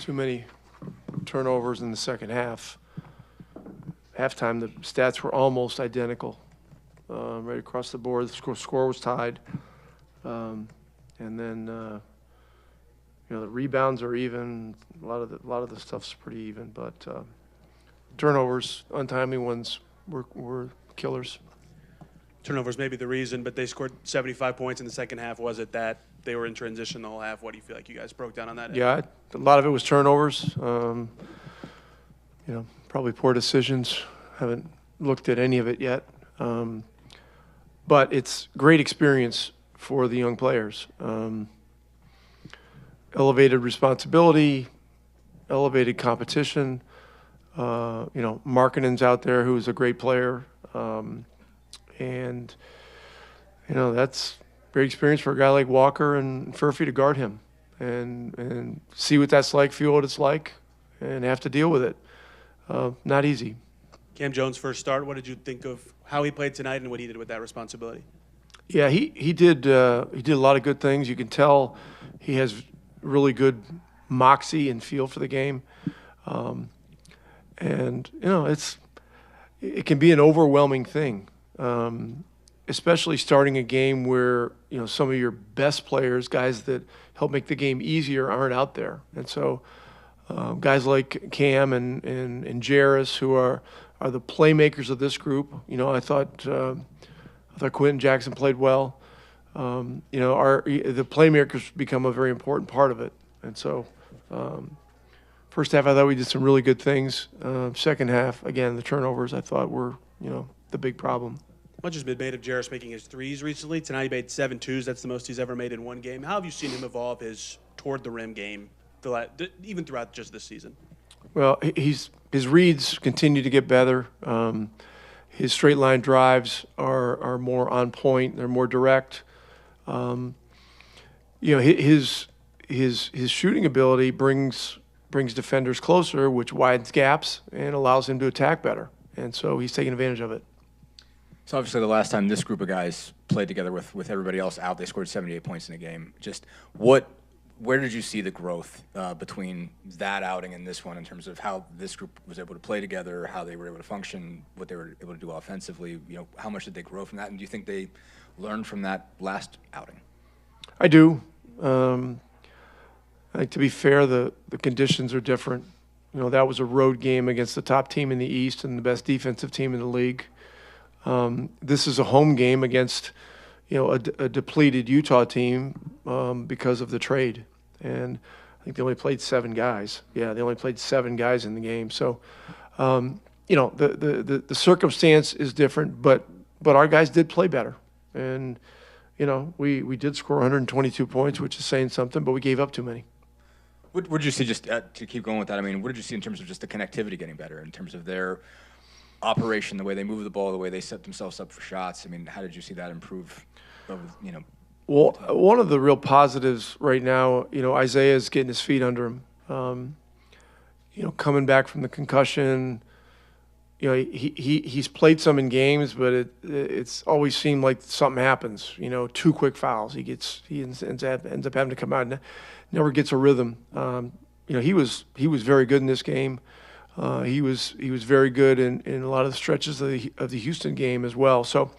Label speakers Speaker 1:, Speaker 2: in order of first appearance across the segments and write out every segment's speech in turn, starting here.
Speaker 1: too many turnovers in the second half. Halftime, the stats were almost identical, right across the board. The score was tied. And then, the rebounds are even. A lot of the stuff's pretty even, but turnovers, untimely ones, were killers.
Speaker 2: Turnovers may be the reason, but they scored 75 points in the second half. Was it that they were in transition the whole half? What do you feel like you guys broke down on that?
Speaker 1: Yeah, a lot of it was turnovers. Probably poor decisions. Haven't looked at any of it yet. But it's great experience for the young players. Elevated responsibility, elevated competition. Markkinen's out there, who's a great player. That's great experience for a guy like Walker and Furphy to guard him and see what that's like, feel what it's like, and have to deal with it. Not easy.
Speaker 2: Cam Jones' first start, what did you think of how he played tonight and what he did with that responsibility?
Speaker 1: Yeah, he did a lot of good things. You can tell he has really good moxie and feel for the game. It can be an overwhelming thing, especially starting a game where some of your best players, guys that help make the game easier, aren't out there. And so guys like Cam and Jarace, who are the playmakers of this group. I thought Quenton Jackson played well. The playmakers become a very important part of it. And so first half, I thought we did some really good things. Second half, again, the turnovers I thought were, the big problem.
Speaker 2: Much has been made of Jarace making his threes recently. Tonight he made 7 twos. That's the most he's ever made in one game. How have you seen him evolve his toward-the-rim game, even throughout just this season?
Speaker 1: Well, his reads continue to get better. His straight-line drives are more on point. They're more direct. His shooting ability brings defenders closer, which widens gaps and allows him to attack better. And so he's taking advantage of it.
Speaker 3: So obviously the last time this group of guys played together with everybody else out, they scored 78 points in a game. Just where did you see the growth between that outing and this one in terms of how this group was able to play together, how they were able to function, what they were able to do offensively? How much did they grow from that? And do you think they learned from that last outing?
Speaker 1: I do. I think, to be fair, the conditions are different. That was a road game against the top team in the East and the best defensive team in the league. This is a home game against, a depleted Utah team because of the trade. And I think they only played 7 guys. Yeah, they only played 7 guys in the game. So, the circumstance is different, but our guys did play better. And, we did score 122 points, which is saying something, but we gave up too many.
Speaker 3: What did you see, just to keep going with that, what did you see in terms of just the connectivity getting better, in terms of their operation, the way they move the ball, the way they set themselves up for shots? How did you see that improve?
Speaker 1: Well, one of the real positives right now, Isaiah's getting his feet under him. Coming back from the concussion, he's played some in games, but it's always seemed like something happens. 2 quick fouls, he ends up having to come out and never gets a rhythm. He was very good in this game. He was very good in a lot of the stretches of the Houston game as well. So,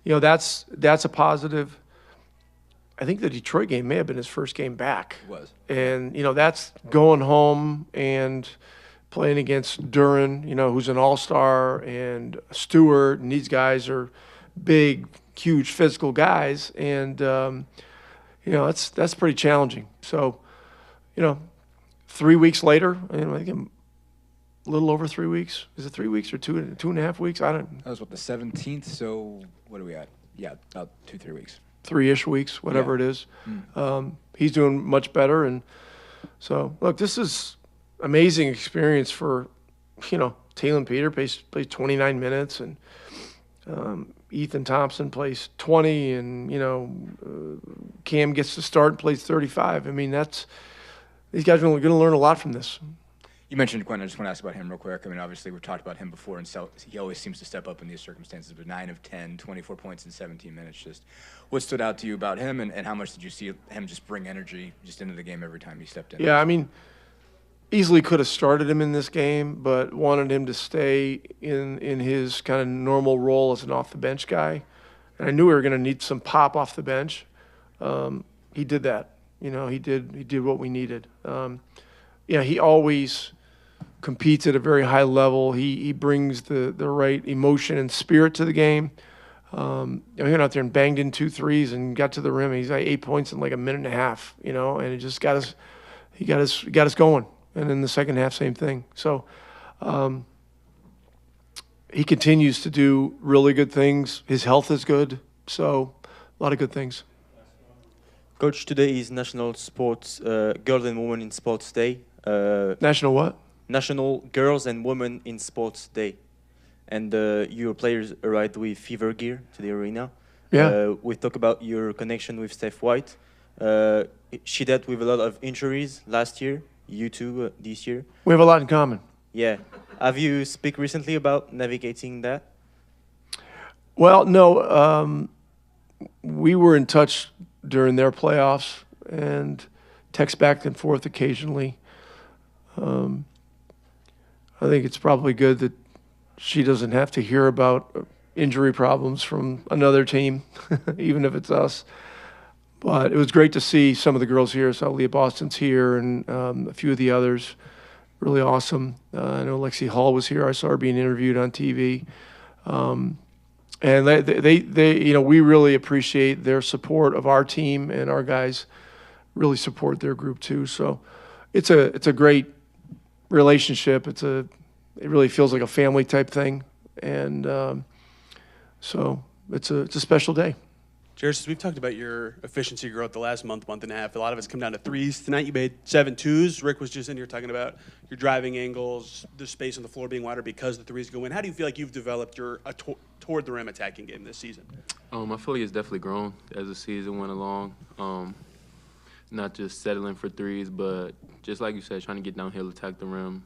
Speaker 1: that's a positive. I think the Detroit game may have been his first game back.
Speaker 3: It was.
Speaker 1: And, that's going home and playing against Duran, who's an all-star, and Stewart, and these guys are big, huge physical guys. And, that's pretty challenging. So, 3 weeks later, I think a little over 3 weeks. Is it 3 weeks or 2.5 weeks? I don't.
Speaker 3: That was the 17th. So what are we at? Yeah, about 2-3 weeks.
Speaker 1: 3-ish weeks, whatever it is. He's doing much better, and so look, this is amazing experience for Taylon Peter plays 29 minutes, and Ethan Thompson plays 20, and Cam gets to start and plays 35. These guys are going to learn a lot from this.
Speaker 3: You mentioned Quenton. I just want to ask about him real quick. Obviously, we've talked about him before, and so he always seems to step up in these circumstances. But 9 of 10, 24 points in 17 minutes. Just what stood out to you about him, and how much did you see him just bring energy just into the game every time he stepped in?
Speaker 1: Yeah, easily could have started him in this game, but wanted him to stay in his kind of normal role as an off the bench guy. And I knew we were going to need some pop off the bench. He did that. You know, he did what we needed. Yeah, he always competes at a very high level. He brings the right emotion and spirit to the game. He went out there and banged in 2 threes and got to the rim. He's got 8 points in like a minute and a half, you know, and it just got us. He got us going. And in the second half, same thing. So he continues to do really good things. His health is good. So a lot of good things.
Speaker 4: Coach, today is National Sports Girls and Women in Sports Day.
Speaker 1: National what?
Speaker 4: National Girls and Women in Sports Day. And your players arrived with fever gear to the arena.
Speaker 1: Yeah.
Speaker 4: We talk about your connection with Steph White. She dealt with a lot of injuries last year. You too, this year.
Speaker 1: We have a lot in common.
Speaker 4: Yeah. Have you speak recently about navigating that?
Speaker 1: Well, no. We were in touch during their playoffs and text back and forth occasionally. I think it's probably good that she doesn't have to hear about injury problems from another team, even if it's us. But it was great to see some of the girls here. So Leah Boston's here and a few of the others. Really awesome. I know Lexi Hall was here. I saw her being interviewed on TV. And they you know, we really appreciate their support of our team, and our guys really support their group too. So it's a great relationship. It really feels like a family type thing. And so it's a special day.
Speaker 2: Jarace, we've talked about your efficiency growth the last month and a half. A lot of it's come down to threes. Tonight you made 7 twos. Rick was just in here talking about your driving angles, the space on the floor being wider because the threes go in. How do you feel like you've developed your toward the rim attacking game this season?
Speaker 5: I feel like it's definitely grown as the season went along. Not just settling for threes, but just like you said, trying to get downhill, attack the rim,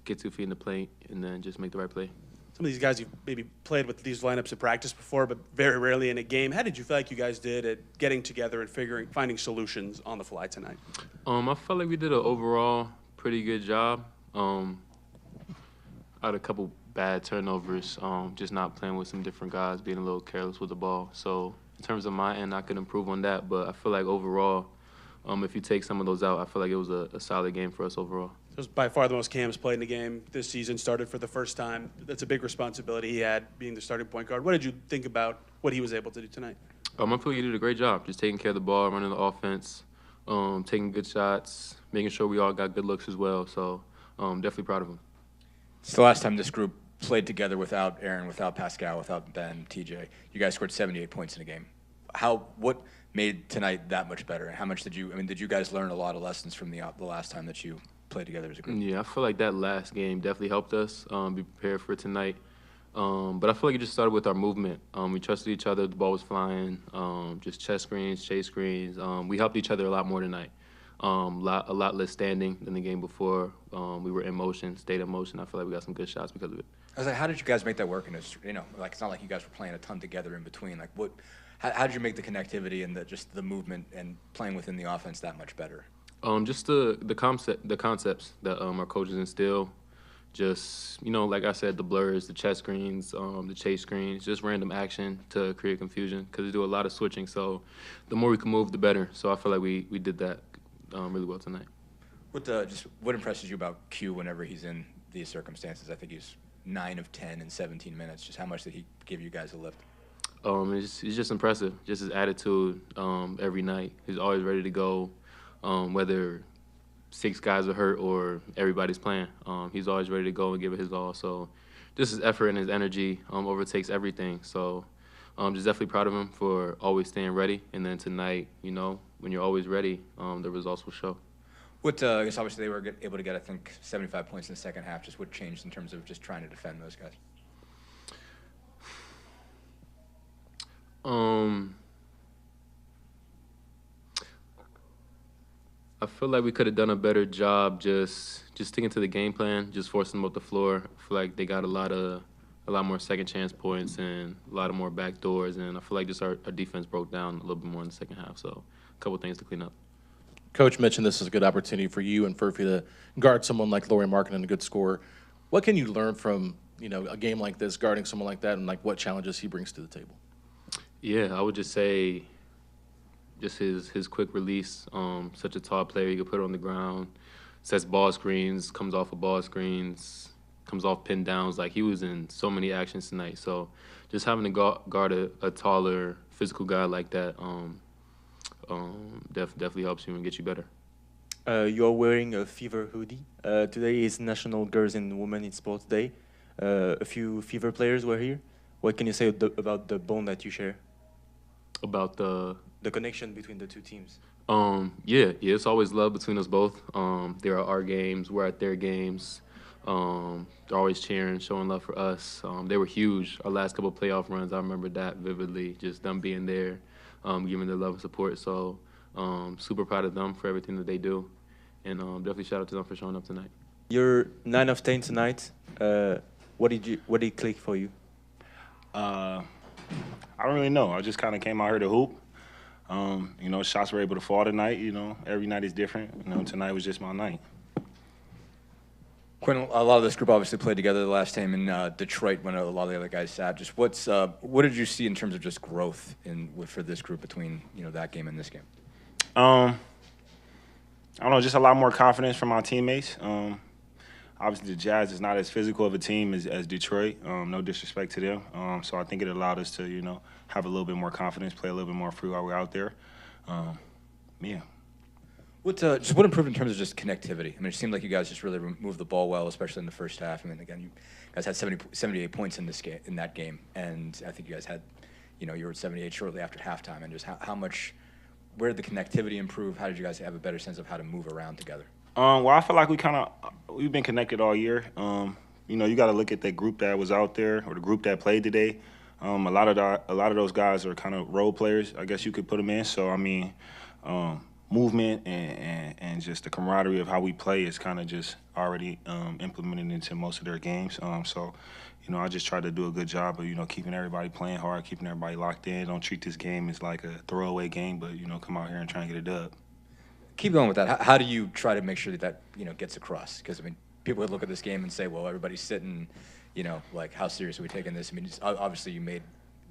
Speaker 5: get 2 feet in the paint, and then just make the right play.
Speaker 2: Some of these guys you've maybe played with these lineups in practice before, but very rarely in a game. How did you feel like you guys did at getting together and finding solutions on the fly tonight?
Speaker 5: I felt like we did an overall pretty good job. I had a couple bad turnovers, just not playing with some different guys, being a little careless with the ball. So in terms of my end, I could improve on that, but I feel like overall, if you take some of those out, I feel like it was a solid game for us overall.
Speaker 2: It was by far the most Cam's played in a game this season, started for the first time. That's a big responsibility he had, being the starting point guard. What did you think about what he was able to do tonight?
Speaker 5: I feel like he did a great job, just taking care of the ball, running the offense, taking good shots, making sure we all got good looks as well. So definitely proud of him.
Speaker 3: It's the last time this group played together without Aaron, without Pascal, without Ben, TJ. You guys scored 78 points in a game. What made tonight that much better? And how much did you guys learn a lot of lessons from the last time that you played together as a group?
Speaker 5: Yeah, I feel like that last game definitely helped us be prepared for tonight. But I feel like it just started with our movement. We trusted each other. The ball was flying. Just chest screens, chase screens. We helped each other a lot more tonight. A lot less standing than the game before. We were in motion, stayed in motion. I feel like we got some good shots because of it.
Speaker 3: I was like, how did you guys make that work? And it's it's not like you guys were playing a ton together in between. Like, how did you make the connectivity and just the movement and playing within the offense that much better?
Speaker 5: Just the concepts that our coaches instill. Just, like I said, the blurs, the chest screens, the chase screens, just random action to create confusion because they do a lot of switching. So the more we can move, the better. So I feel like we did that really well tonight.
Speaker 3: What impresses you about Q whenever he's in these circumstances? I think he's 9 of 10 in 17 minutes. Just how much did he give you guys a lift?
Speaker 5: It's just impressive. Just his attitude every night. He's always ready to go, whether 6 guys are hurt or everybody's playing. He's always ready to go and give it his all. So just his effort and his energy overtakes everything. So just definitely proud of him for always staying ready. And then tonight, when you're always ready, the results will show.
Speaker 3: I guess obviously they were able to get, I think, 75 points in the second half. Just what changed in terms of just trying to defend those guys?
Speaker 5: I feel like we could have done a better job just sticking to the game plan, just forcing them up the floor. I feel like they got a lot more second chance points and a lot of more back doors, and I feel like just our defense broke down a little bit more in the second half. So a couple things to clean up.
Speaker 6: Coach mentioned this is a good opportunity for you and Furphy to guard someone like Lauri Markkanen, a good scorer. What can you learn from a game like this, guarding someone like that, and like what challenges he brings to the table?
Speaker 5: Yeah, I would just say just his quick release. Such a tall player, he could put it on the ground, sets ball screens, comes off of ball screens, comes off pin downs. Like, he was in so many actions tonight. So just having to guard a taller, physical guy like that definitely helps you and gets you better.
Speaker 4: You're wearing a Fever hoodie. Today is National Girls and Women in Sports Day. A few Fever players were here. What can you say about the bond that you share?
Speaker 5: About the
Speaker 4: connection between the two teams.
Speaker 5: Yeah, it's always love between us both. There are our games, we're at their games. They're always cheering, showing love for us. They were huge. Our last couple of playoff runs, I remember that vividly. Just them being there, giving their love and support. So super proud of them for everything that they do, and definitely shout out to them for showing up tonight.
Speaker 4: You're 9 of 10 tonight. What did click for you?
Speaker 7: I don't really know. I just kind of came out here to hoop. Shots were able to fall tonight. Every night is different. Tonight was just my night.
Speaker 3: Quenton, a lot of this group obviously played together the last time in Detroit when a lot of the other guys sat. Just what did you see in terms of just growth for this group between that game and this game?
Speaker 7: I don't know, just a lot more confidence from my teammates. Obviously, the Jazz is not as physical of a team as Detroit. No disrespect to them. So I think it allowed us to, have a little bit more confidence, play a little bit more free while we're out there. Yeah.
Speaker 3: What improved in terms of just connectivity? I mean, it seemed like you guys just really moved the ball well, especially in the first half. I mean, again, you guys had 78 points in that game, and I think you guys had, you were at 78 shortly after halftime. And just how much, where did the connectivity improve? How did you guys have a better sense of how to move around together?
Speaker 7: Well, I feel like we've been connected all year. You got to look at the group that was out there or the group that played today. A lot of those guys are kind of role players, I guess you could put them in. So I mean, movement and just the camaraderie of how we play is kind of just already implemented into most of their games. So I just try to do a good job of keeping everybody playing hard, keeping everybody locked in. Don't treat this game as like a throwaway game, but come out here and try and get a dub.
Speaker 3: Keep going with that. How do you try to make sure that gets across? Because I mean, people would look at this game and say, well, everybody's sitting, like, how serious are we taking this? I mean, obviously you made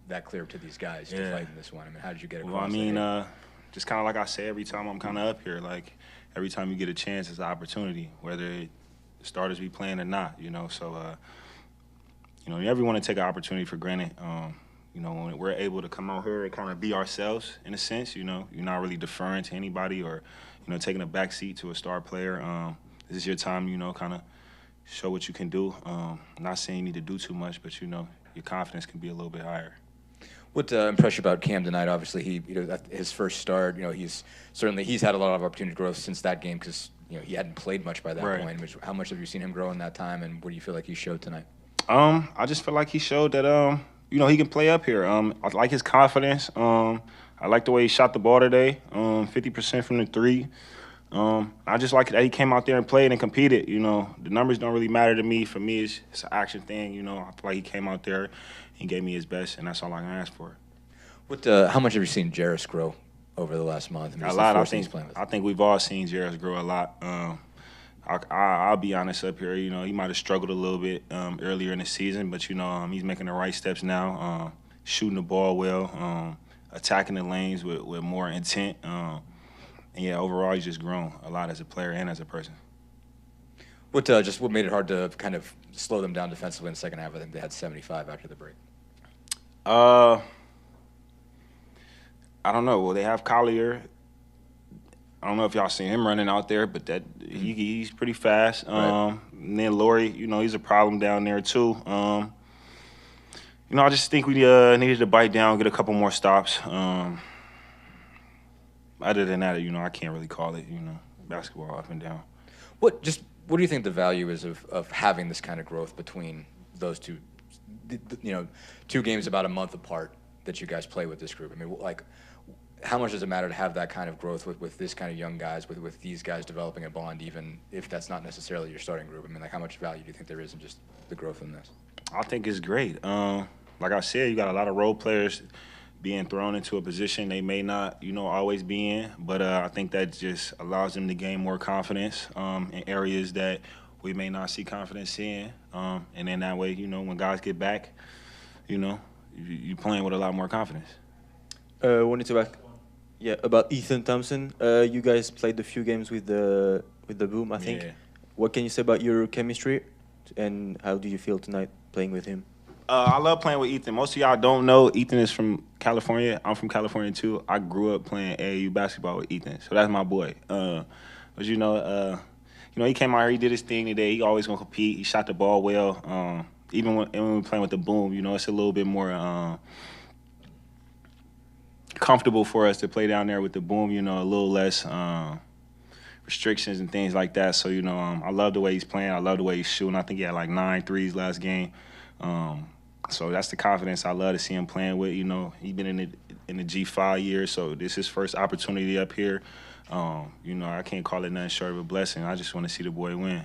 Speaker 3: that clear to these guys to fight in this one. I mean, how did you get across?
Speaker 7: Well, I mean, just kind of like I say every time I'm kind of up here, like every time you get a chance, it's an opportunity, whether the starters be playing or not. So you never want to take an opportunity for granted. When we're able to come out here and kind of be ourselves in a sense, you're not really deferring to anybody or, taking a back seat to a star player. This is your time, kind of show what you can do. Not saying you need to do too much, but, your confidence can be a little bit higher.
Speaker 3: What impressed you about Cam tonight? Obviously, his first start, he's had a lot of opportunity to grow since that game because, he hadn't played much by that point. How much have you seen him grow in that time, and what do you feel like he showed tonight?
Speaker 7: I just feel like he showed that, he can play up here. I like his confidence. I like the way he shot the ball today, 50% from the three. I just like that he came out there and played and competed. The numbers don't really matter to me. For me, it's an action thing. I feel like he came out there and gave me his best, and that's all I can ask for.
Speaker 3: How much have you seen Jarace grow over the last month? I mean,
Speaker 7: a lot. I think we've all seen Jarace grow a lot. I'll be honest up here. He might have struggled a little bit earlier in the season, but he's making the right steps now, shooting the ball well, attacking the lanes with more intent. And yeah, overall, he's just grown a lot as a player and as a person.
Speaker 3: What made it hard to kind of slow them down defensively in the second half? I think they had 75 after the break.
Speaker 7: I don't know. Well, they have Collier. I don't know if y'all seen him running out there, but he's pretty fast.
Speaker 3: Right.
Speaker 7: And then Lauri, he's a problem down there too. I just think we needed to bite down, get a couple more stops. Other than that, I can't really call it, basketball up and down.
Speaker 3: What do you think the value is of having this kind of growth between those two, two games about a month apart that you guys play with this group? I mean, like, how much does it matter to have that kind of growth with this kind of young guys, with these guys developing a bond, even if that's not necessarily your starting group? I mean, like, how much value do you think there is in just the growth in this?
Speaker 7: I think it's great. Like I said, you got a lot of role players being thrown into a position they may not, always be in. But I think that just allows them to gain more confidence in areas that we may not see confidence in. And then that way, when guys get back, you playing with a lot more confidence.
Speaker 4: Wanted to ask, about Ethan Thompson. You guys played a few games with the Boom, I think.
Speaker 7: Yeah.
Speaker 4: What can you say about your chemistry, and how do you feel tonight playing with him?
Speaker 7: I love playing with Ethan. Most of y'all don't know Ethan is from California. I'm from California too. I grew up playing AAU basketball with Ethan, so that's my boy. But he came out here, he did his thing today. He always gonna compete. He shot the ball well. Even when we're playing with the Boom, it's a little bit more comfortable for us to play down there with the Boom. A little less restrictions and things like that. So I love the way he's playing. I love the way he's shooting. I think he had like 9 threes last game. So that's the confidence I love to see him playing with. He's been in the G5 years, so this is his first opportunity up here. I can't call it nothing short of a blessing. I just want to see the boy win.